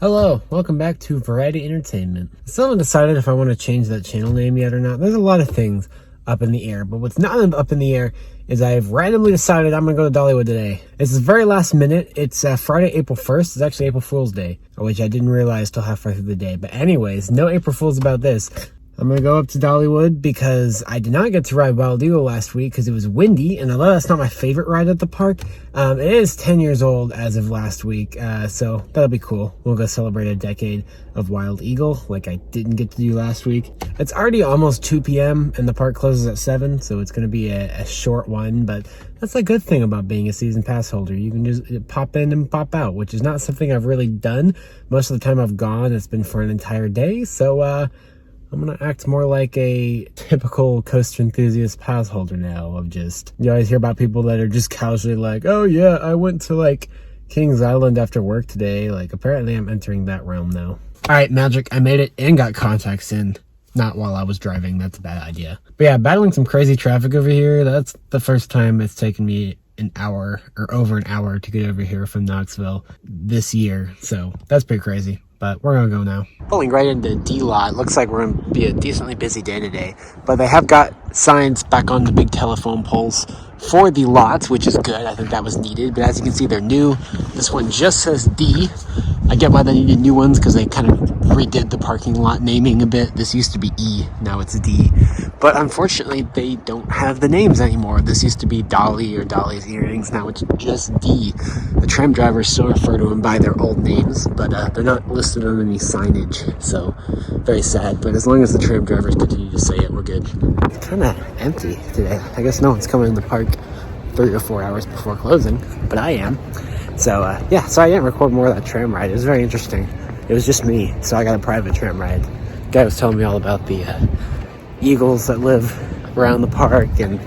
Hello, welcome back to Variety Entertainment. I still haven't decided if I want to change that channel name yet or not. There's a lot of things up in the air, but what's not up in the air is I've randomly decided I'm going to go to Dollywood today. This is very last minute. It's Friday, April 1st. It's actually April Fool's Day, which I didn't realize till halfway through the day. But anyways, no April Fools about this. I'm going to go up to Dollywood because I did not get to ride Wild Eagle last week because it was windy, and although that's not my favorite ride at the park, it is 10 years old as of last week, so that'll be cool. We'll go celebrate a decade of Wild Eagle like I didn't get to do last week. It's already almost 2 p.m. and the park closes at 7, so it's going to be a short one, but that's a good thing about being a season pass holder. You can just pop in and pop out, which is not something I've really done. Most of the time I've gone, it's been for an entire day, so I'm going to act more like a typical Coaster Enthusiast pass holder now of just, you always hear about people that are just casually like, oh yeah, I went to like Kings Island after work today. Like apparently I'm entering that realm now. All right, magic, I made it and got contacts in. Not while I was driving, that's a bad idea. But yeah, battling some crazy traffic over here. That's the first time it's taken me an hour or over an hour to get over here from Knoxville this year. So that's pretty crazy. But we're gonna go now. Pulling right into D-Lot. Looks like we're gonna be a decently busy day today. But they have got signs back on the big telephone poles for the lots, which is good. I think that was needed. But as you can see, they're new. This one just says D. I get why they needed new ones because they kind of redid the parking lot naming a bit. This used to be E, now it's D. But unfortunately, they don't have the names anymore. This used to be Dolly or Dolly's Earrings. Now it's just D. The tram drivers still refer to them by their old names, but they're not listed on any signage. So very sad. But as long as the tram drivers continue to say it, we're good. It's kind of empty today. I guess no one's coming in the park 3 or 4 hours before closing, but I am. So yeah, so I didn't record more of that tram ride. It was very interesting. It was just me, so I got a private tram ride. The guy was telling me all about the eagles that live around the park and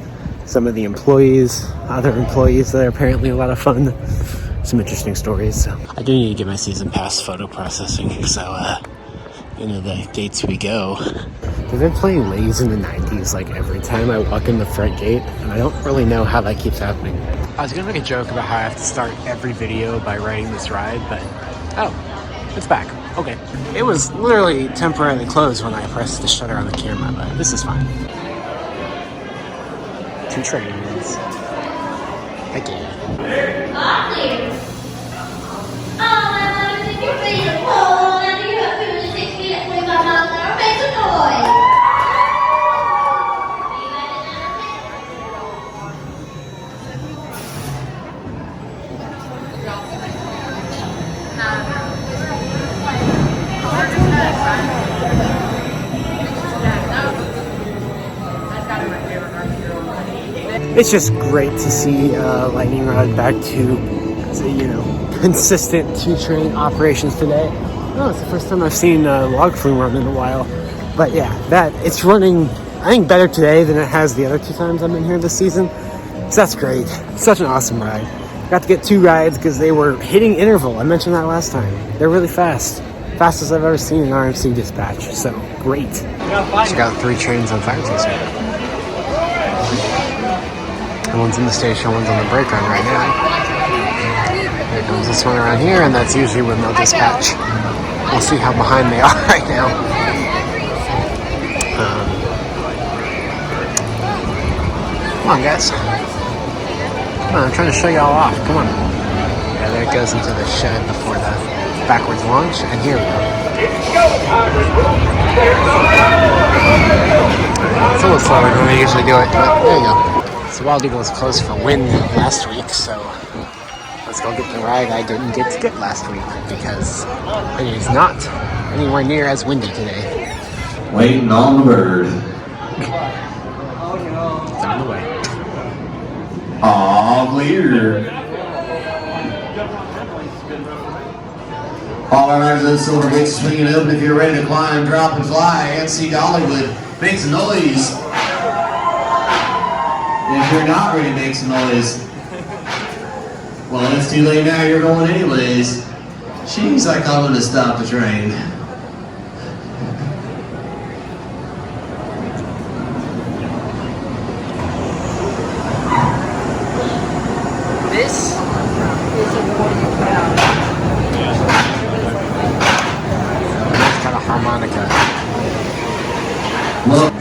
some of the employees, other employees that are apparently a lot of fun. Some interesting stories. So I do need to get my season pass photo processing, so into the gates we go. They've been playing Lays in the 90s like every time I walk in the front gate, and I don't really know how that keeps happening. I was gonna make a joke about how I have to start every video by riding this ride, but oh, it's back. Okay. It was literally temporarily closed when I pressed the shutter on the camera, but this is fine. 2 trains. Again. It's just great to see Lightning Rod back to, consistent 2-train operations today. Oh, it's the first time I've seen Log Flume run in a while. But yeah, it's running, I think, better today than it has the other 2 times I've been here this season. So that's great. Such an awesome ride. Got to get 2 rides because they were hitting interval. I mentioned that last time. They're really fast. Fastest I've ever seen an RMC dispatch. So great. Just got 3 trains on fire today. One's in the station, one's on the brake run right now. There comes this one around here, and that's usually when they'll dispatch. We'll see how behind they are right now. Come on, guys. Come on, I'm trying to show you all off. Come on. Yeah, there it goes into the shed before the backwards launch, and here we go. It's a little slower than we usually do it, but there you go. So Wild Eagle was closed for wind last week, so let's go get the ride I didn't get to get last week because it is not anywhere near as windy today. Waiting on the bird. It's on the way. All clear. All our residents, silver gates swinging open. If you're ready to climb, drop, and fly, and see Dollywood, make some noise. If you're not ready to make some noise, well, it's too late now, you're going anyways. Jeez, I call him to stop the train. This is a 40 pound. Hanukkah.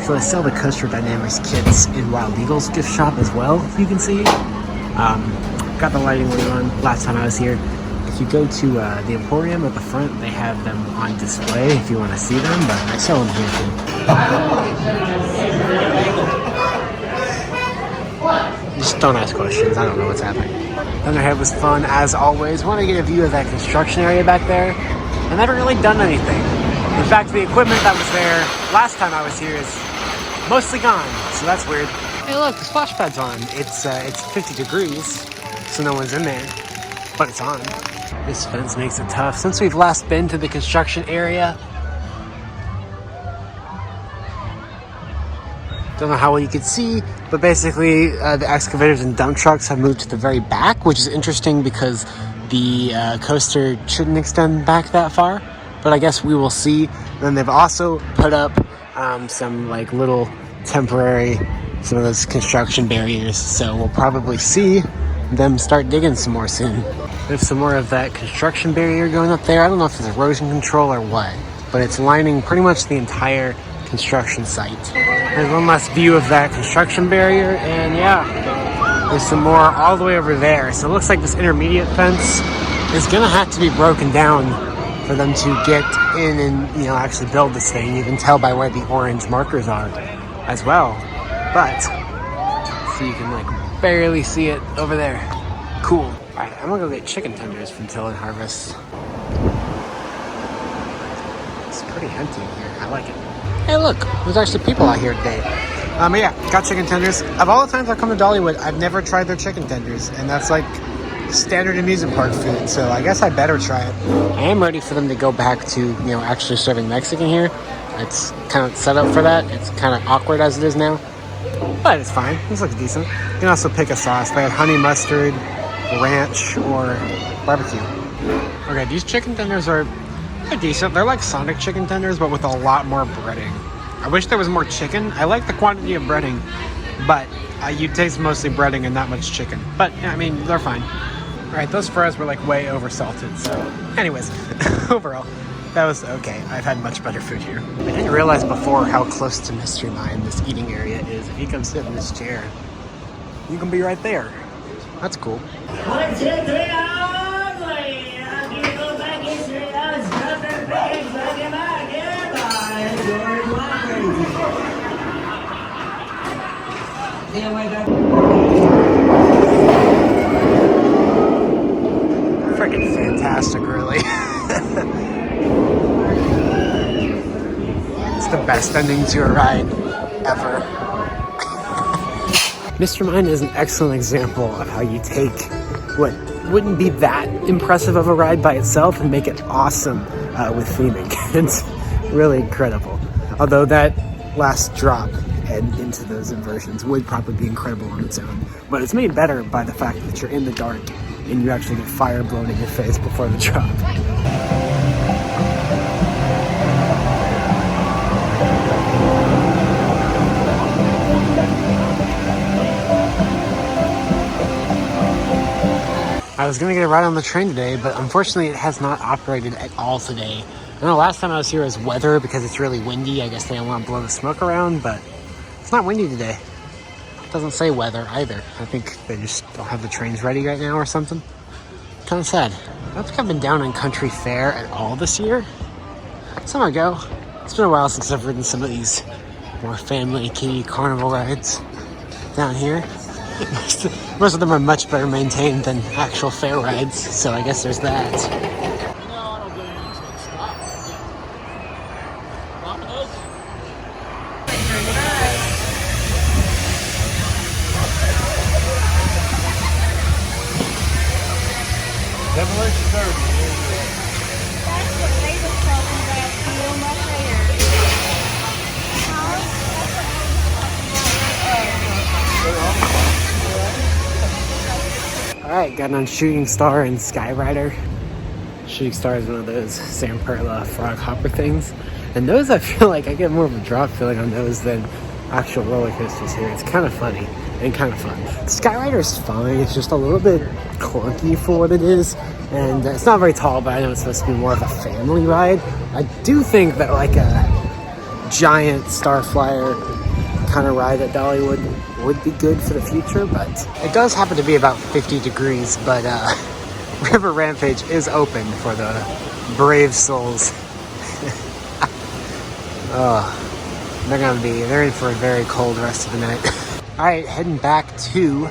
So they sell the Coaster Dynamics kits in Wild Eagle's gift shop as well, you can see. Got the lighting on last time I was here. If you go to the Emporium at the front, they have them on display if you want to see them, but I sell them here too. Just don't ask questions, I don't know what's happening. Thunderhead was fun as always. Want to get a view of that construction area back there. I never really done anything. In fact, the equipment that was there last time I was here is mostly gone, so that's weird. Hey look, the splash pad's on. It's 50 degrees, so no one's in there, but it's on. This fence makes it tough. Since we've last been to the construction area, don't know how well you could see, but basically the excavators and dump trucks have moved to the very back, which is interesting because the coaster shouldn't extend back that far, but I guess we will see. And then they've also put up some like little temporary, some of those construction barriers, so we'll probably see them start digging some more soon. There's some more of that construction barrier going up there. I don't know if it's erosion control or what, but it's lining pretty much the entire construction site. There's one last view of that construction barrier, and yeah, there's some more all the way over there. So it looks like this intermediate fence is gonna have to be broken down for them to get in and, you know, actually build this thing. You can tell by where the orange markers are as well. But, so you can like barely see it over there. Cool. Alright, I'm gonna go get chicken tenders from Till and Harvest. It's pretty empty in here. I like it. Hey look, there's actually people out here today. But yeah, got chicken tenders. Of all the times I've come to Dollywood, I've never tried their chicken tenders, and that's like standard amusement park food, so I guess I better try it. I am ready for them to go back to, you know, actually serving Mexican here. It's kind of set up for that. It's kind of awkward as it is now, but it's fine. This looks decent. You can also pick a sauce. They have honey mustard, ranch, or barbecue. Okay, these chicken tenders are decent. They're like Sonic chicken tenders, but with a lot more breading. I wish there was more chicken. I like the quantity of breading, but you taste mostly breading and not much chicken. But yeah, I mean, they're fine. All right, those fries were like way oversalted. So anyways, overall, that was okay. I've had much better food here. I didn't realize before how close to Mystery Mine this eating area is. If you come sit in this chair, you can be right there. That's cool. 1, 2, 3, Freaking fantastic, really. It's the best ending to a ride ever. Mr. Mine is an excellent example of how you take what wouldn't be that impressive of a ride by itself and make it awesome with theming. It's really incredible. Although that last drop and into those inversions would probably be incredible on its own. But it's made better by the fact that you're in the dark and you actually get fire blown in your face before the drop. I was gonna get a ride on the train today, but unfortunately it has not operated at all today. I know last time I was here was weather because it's really windy. I guess they don't want to blow the smoke around, but it's not windy today. It doesn't say weather either. I think they just don't have the trains ready right now or something. Kind of sad. I don't think I've been down in Country Fair at all this year. Some ago. It's been a while since I've ridden some of these more family kiddie carnival rides down here. Most of them are much better maintained than actual fair rides, so I guess there's that. Demolition Derby. That's what they were talking about real much later. Alright, got on Shooting Star and Skyrider. Shooting Star is one of those Sam Perla frog hopper things. And those, I feel like I get more of a drop feeling on those than actual roller coasters here. It's kind of funny and kind of fun. Skyrider is fine. It's just a little bit clunky for what it is. And it's not very tall, but I know it's supposed to be more of a family ride. I do think that like a giant Star Flyer kind of ride at Dollywood would be good for the future, but it does happen to be about 50 degrees, but River Rampage is open for the brave souls. Oh, they're in for a very cold rest of the night. All right, heading back to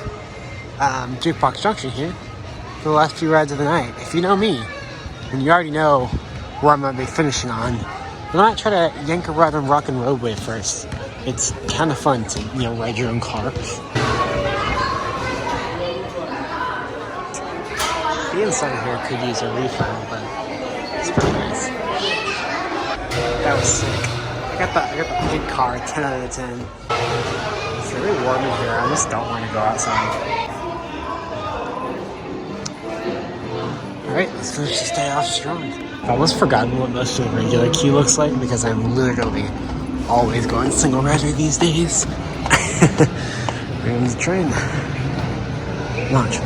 Jukebox Junction here for the last few rides of the night. If you know me, and you already know where I'm gonna be finishing on, I might try to yank a ride on Rock and Roadway first. It's kind of fun to, ride your own car. The inside here could use a refill, but it's pretty nice. That was sick. I got the pink car, 10 out of 10. It's very warm in here. I just don't want to go outside. Alright, let's finish this day off strong. I've almost forgotten what most of the regular queue looks like because I'm literally always going single rider these days. Here comes the train. Launch.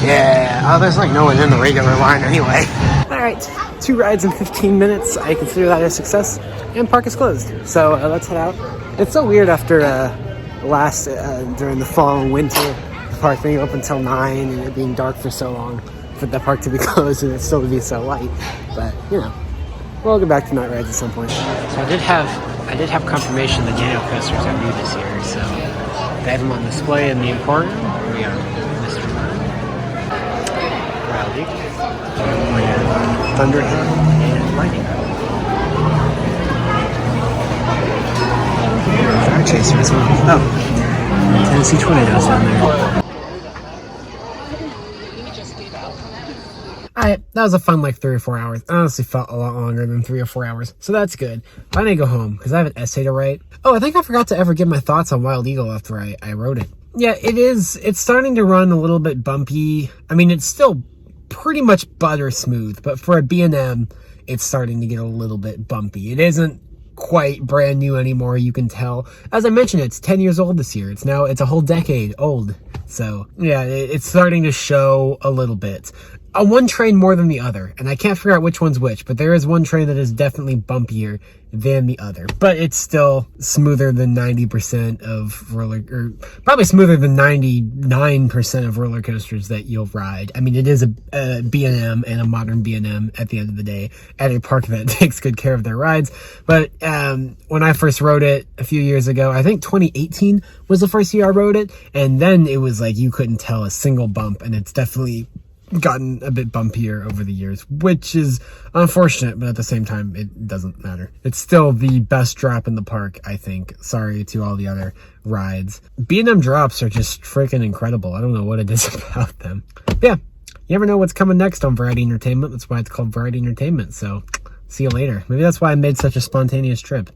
Yeah. Oh, there's like no one in the regular line anyway. Alright, 2 rides in 15 minutes. I consider that a success. And park is closed. So let's head out. It's so weird after during the fall and winter, the park being open until 9 and it being dark for so long, for the park to be closed and it still to be so light. But, we'll go back to night rides at some point. So I did have confirmation the Daniel coasters are new this year, so they have them on display in the Emporium. We are Mr. Rowdy, Thunderhead, and Lightning. Fire Chaser as well. Oh, Tennessee Tornadoes down there. Alright, that was a fun 3 or 4 hours. It honestly felt a lot longer than 3 or 4 hours, so that's good. I need to go home, because I have an essay to write. Oh, I think I forgot to ever give my thoughts on Wild Eagle after I wrote it. Yeah, it's starting to run a little bit bumpy. I mean, it's still pretty much butter smooth, but for a B&M, it's starting to get a little bit bumpy. It isn't quite brand new anymore, you can tell. As I mentioned, it's 10 years old this year. It's a whole decade old. So, yeah, it's starting to show a little bit. One train more than the other, and I can't figure out which one's which, but there is one train that is definitely bumpier than the other, but it's still smoother than 90% of probably smoother than 99% of roller coasters that you'll ride. I mean, it is a B&M and a modern B&M at the end of the day at a park that takes good care of their rides. But when I first rode it a few years ago, I think 2018 was the first year I rode it, and then it was like you couldn't tell a single bump, and it's definitely gotten a bit bumpier over the years, which is unfortunate, but at the same time, it doesn't matter. It's still the best drop in the park, I think. Sorry to all the other rides. B&M drops are just freaking incredible. I don't know what it is about them. But yeah, you never know what's coming next on Variety Entertainment. That's why it's called Variety Entertainment. So see you later. Maybe that's why I made such a spontaneous trip.